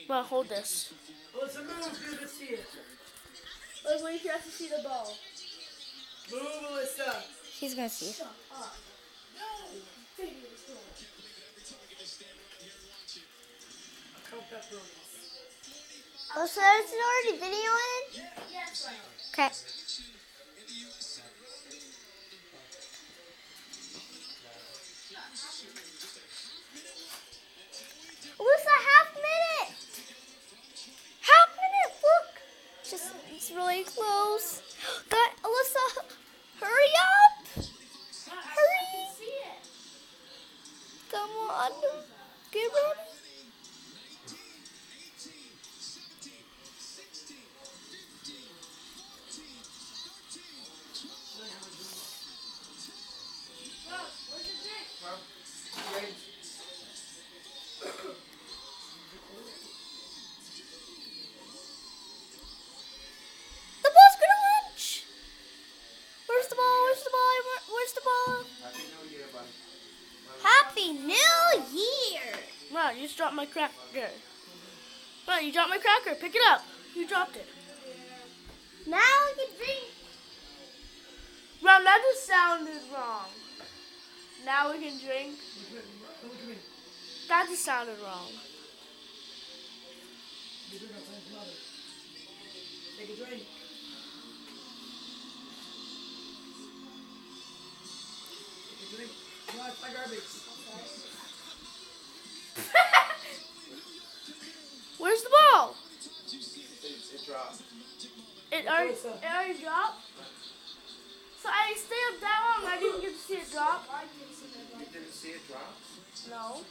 Well, hold this. Let's move, good to see it. Let's wait for us to see the ball. Move, Alyssa. He's gonna see. Shut up. No. Figure this out. Count pepperonis. Oh, so there's already video in? Yes, I Okay. Alyssa, half minute! Half minute, look! It's really close. God, Alyssa, hurry up! Hurry! see it. Come on. Get ready. Where's the drink? The ball's gonna launch! Where's the ball? Where's the ball? Where's the ball? Happy New Year, buddy. Happy New Year! Wow, you just dropped my cracker. Wow, you dropped my cracker. Pick it up. You dropped it. Now we can drink. Wow, that just sounded wrong. Now we can drink. Look at me. That just sounded wrong. You drink outside your mother. Take a drink. Take a drink. No, it's my garbage. Where's the ball? It dropped. It already dropped? So I stayed up that long. I didn't get to see it drop. You didn't see it drop? No.